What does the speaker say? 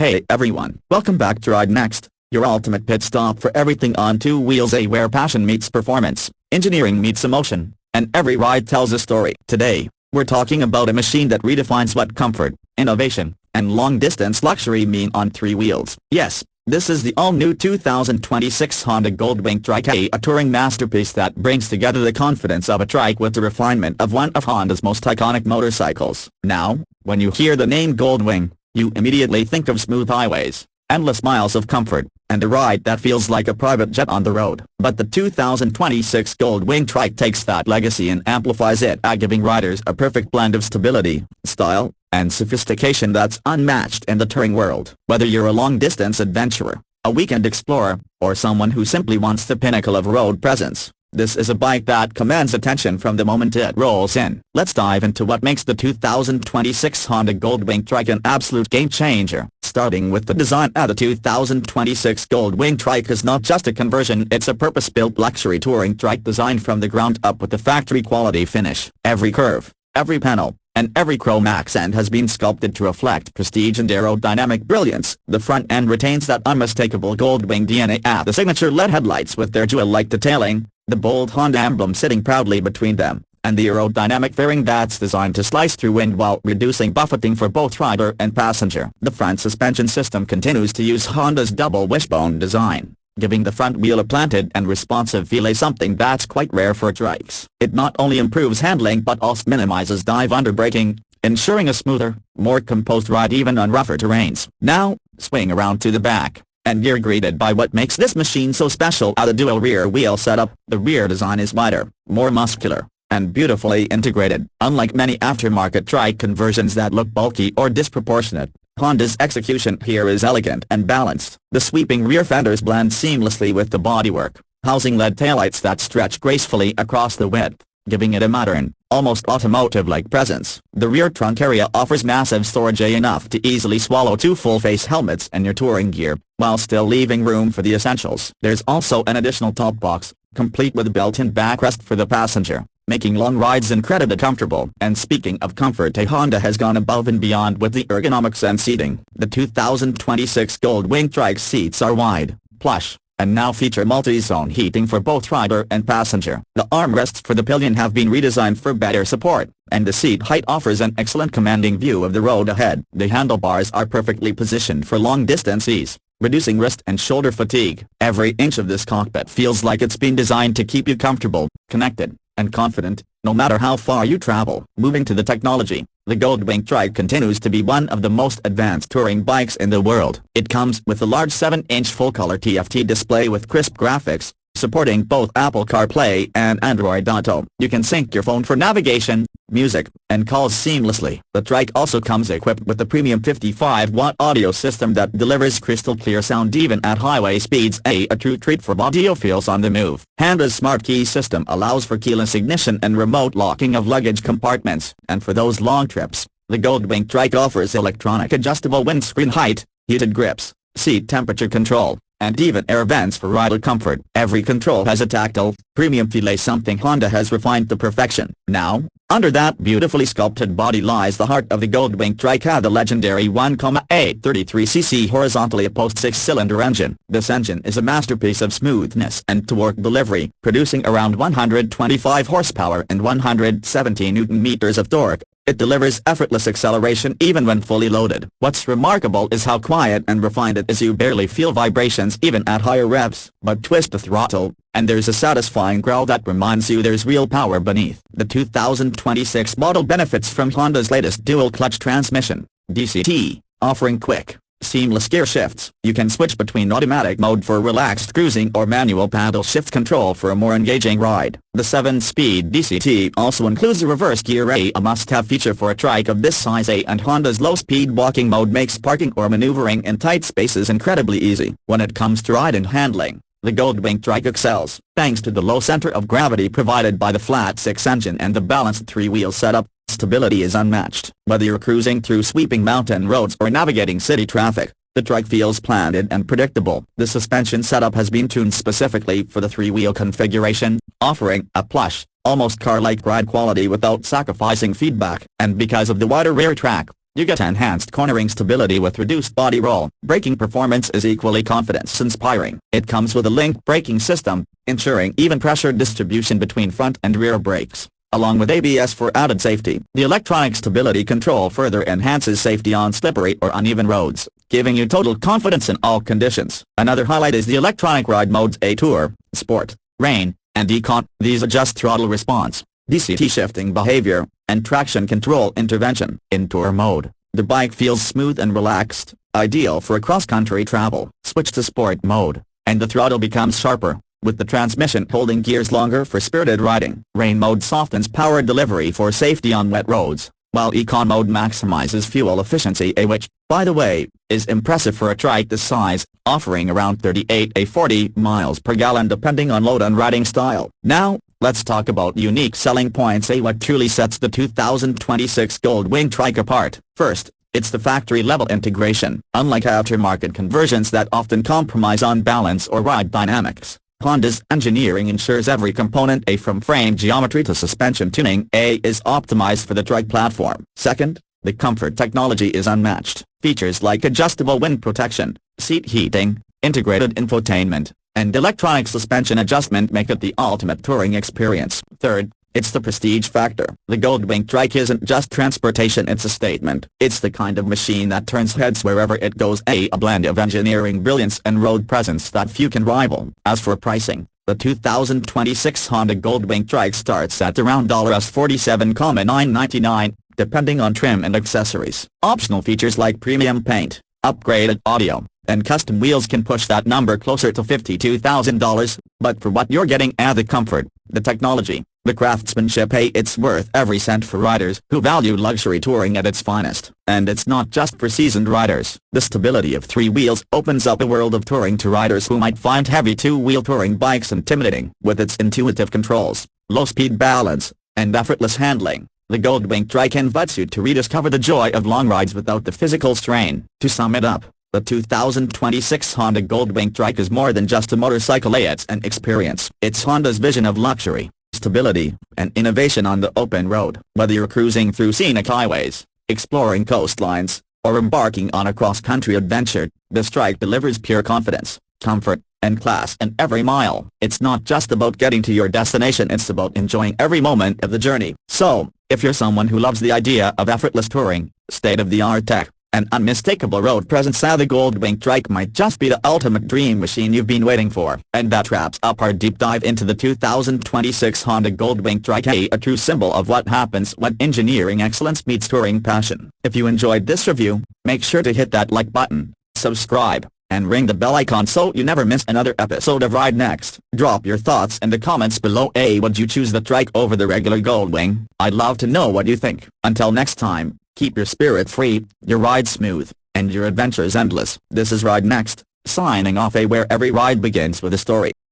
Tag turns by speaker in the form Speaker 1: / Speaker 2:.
Speaker 1: Hey everyone, welcome back to Ride Next, your ultimate pit stop for everything on two wheels, where passion meets performance, engineering meets emotion, and every ride tells a story. Today, we're talking about a machine that redefines what comfort, innovation, and long-distance luxury mean on three wheels. Yes, this is the all-new 2026 Honda Gold Wing Trike, a touring masterpiece that brings together the confidence of a trike with the refinement of one of Honda's most iconic motorcycles. Now, when you hear the name Gold Wing, you immediately think of smooth highways, endless miles of comfort, and a ride that feels like a private jet on the road. But the 2026 Gold Wing Trike takes that legacy and amplifies it, giving riders a perfect blend of stability, style, and sophistication that's unmatched in the touring world. Whether you're a long-distance adventurer, a weekend explorer, or someone who simply wants the pinnacle of road presence, this is a bike that commands attention from the moment it rolls in. Let's dive into what makes the 2026 Honda Gold Wing Trike an absolute game-changer. Starting with the design, the 2026 Gold Wing Trike is not just a conversion, it's a purpose-built luxury touring trike designed from the ground up with a factory-quality finish. Every curve, every panel, and every chrome accent has been sculpted to reflect prestige and aerodynamic brilliance. The front end retains that unmistakable Gold Wing DNA, the signature LED headlights with their jewel-like detailing, the bold Honda emblem sitting proudly between them, and the aerodynamic fairing that's designed to slice through wind while reducing buffeting for both rider and passenger. The front suspension system continues to use Honda's double wishbone design, giving the front wheel a planted and responsive feel, something that's quite rare for trikes. It not only improves handling but also minimizes dive under braking, ensuring a smoother, more composed ride even on rougher terrains. Now, swing around to the back, and you're greeted by what makes this machine so special, the dual rear wheel setup. The rear design is wider, more muscular, and beautifully integrated. Unlike many aftermarket trike conversions that look bulky or disproportionate, Honda's execution here is elegant and balanced. The sweeping rear fenders blend seamlessly with the bodywork, housing LED taillights that stretch gracefully across the width, giving it a modern, almost automotive-like presence. The rear trunk area offers massive storage, enough to easily swallow two full-face helmets and your touring gear, while still leaving room for the essentials. There's also an additional top box, complete with a built-in backrest for the passenger, making long rides incredibly comfortable. And speaking of comfort, Honda has gone above and beyond with the ergonomics and seating. The 2026 Gold Wing Trike seats are wide, plush, and now feature multi-zone heating for both rider and passenger. The armrests for the pillion have been redesigned for better support, and the seat height offers an excellent commanding view of the road ahead. The handlebars are perfectly positioned for long-distance ease, reducing wrist and shoulder fatigue. Every inch of this cockpit feels like it's been designed to keep you comfortable, connected, and confident, no matter how far you travel. Moving to the technology, the Gold Wing Trike continues to be one of the most advanced touring bikes in the world. It comes with a large 7-inch full-color TFT display with crisp graphics, supporting both Apple CarPlay and Android Auto. You can sync your phone for navigation, music, and calls seamlessly. The Trike also comes equipped with a premium 55-watt audio system that delivers crystal-clear sound even at highway speeds, a true treat for audiophiles on the move. Honda's smart key system allows for keyless ignition and remote locking of luggage compartments, and for those long trips, the Gold Wing Trike offers electronic adjustable windscreen height, heated grips, seat temperature control, and even air vents for rider comfort. Every control has a tactile, premium feel, something Honda has refined to perfection. Now, under that beautifully sculpted body lies the heart of the Gold Wing Trike, the legendary 1.833cc horizontally opposed 6-cylinder engine. This engine is a masterpiece of smoothness and torque delivery, producing around 125 horsepower and 170 Nm of torque. It delivers effortless acceleration even when fully loaded. What's remarkable is how quiet and refined it is. You barely feel vibrations even at higher revs. But twist the throttle, and there's a satisfying growl that reminds you there's real power beneath. The 2026 model benefits from Honda's latest dual-clutch transmission, DCT, offering quick, seamless gear shifts. You can switch between automatic mode for relaxed cruising or manual paddle shift control for a more engaging ride. The 7-speed DCT also includes a reverse gear, a must-have feature for a trike of this size, and Honda's low-speed walking mode makes parking or maneuvering in tight spaces incredibly easy. When it comes to ride and handling, the Gold Wing Trike excels, thanks to the low center of gravity provided by the flat-six engine and the balanced three-wheel setup. Stability is unmatched. Whether you're cruising through sweeping mountain roads or navigating city traffic, the Trike feels planted and predictable. The suspension setup has been tuned specifically for the three-wheel configuration, offering a plush, almost car-like ride quality without sacrificing feedback. And because of the wider rear track, You get enhanced cornering stability with reduced body roll. Braking performance is equally confidence-inspiring. It comes with a link braking system, ensuring even pressure distribution between front and rear brakes, along with ABS for added safety. The electronic stability control further enhances safety on slippery or uneven roads, giving you total confidence in all conditions. Another highlight is the electronic ride modes: A Tour, Sport, Rain, and Econ. These adjust throttle response, DCT shifting behavior, and traction control intervention. In Tour mode, the bike feels smooth and relaxed, ideal for cross-country travel. Switch to Sport mode, and the throttle becomes sharper, with the transmission holding gears longer for spirited riding. Rain mode softens power delivery for safety on wet roads, while Econ mode maximizes fuel efficiency, which, by the way, is impressive for a trike this size, offering around 38 to 40 miles per gallon depending on load and riding style. Now, let's talk about unique selling points. What truly sets the 2026 Gold Wing Trike apart? First, it's the factory-level integration. Unlike aftermarket conversions that often compromise on balance or ride dynamics, Honda's engineering ensures every component, from frame geometry to suspension tuning, is optimized for the trike platform. Second, the comfort technology is unmatched. Features like adjustable wind protection, seat heating, integrated infotainment, and electronic suspension adjustment make it the ultimate touring experience. Third, it's the prestige factor. The Gold Wing Trike isn't just transportation, it's a statement. It's the kind of machine that turns heads wherever it goes, a blend of engineering brilliance and road presence that few can rival. As for pricing, the 2026 Honda Gold Wing Trike starts at around $47,999, depending on trim and accessories. Optional features like premium paint, upgraded audio, and custom wheels can push that number closer to $52,000, but for what you're getting, the comfort, the technology, the craftsmanship, it's worth every cent for riders who value luxury touring at its finest. And it's not just for seasoned riders. The stability of three wheels opens up a world of touring to riders who might find heavy two-wheel touring bikes intimidating. With its intuitive controls, low-speed balance, and effortless handling, the Gold Wing Trike invites you to rediscover the joy of long rides without the physical strain. To sum it up, the 2026 Honda Gold Wing Trike is more than just a motorcycle, it's an experience. It's Honda's vision of luxury, stability, and innovation on the open road. Whether you're cruising through scenic highways, exploring coastlines, or embarking on a cross-country adventure, this Trike delivers pure confidence, comfort, and class in every mile. It's not just about getting to your destination, it's about enjoying every moment of the journey. So, if you're someone who loves the idea of effortless touring, state-of-the-art tech, and unmistakable road presence, the Gold Wing Trike might just be the ultimate dream machine you've been waiting for. And that wraps up our deep dive into the 2026 Honda Gold Wing Trike, a true symbol of what happens when engineering excellence meets touring passion. If you enjoyed this review, make sure to hit that like button, subscribe, and ring the bell icon so you never miss another episode of Ride Next. Drop your thoughts in the comments below. Would you choose the Trike over the regular Gold Wing? I'd love to know what you think. Until next time, keep your spirit free, your ride smooth, and your adventures endless. This is Ride Next, signing off, where every ride begins with a story.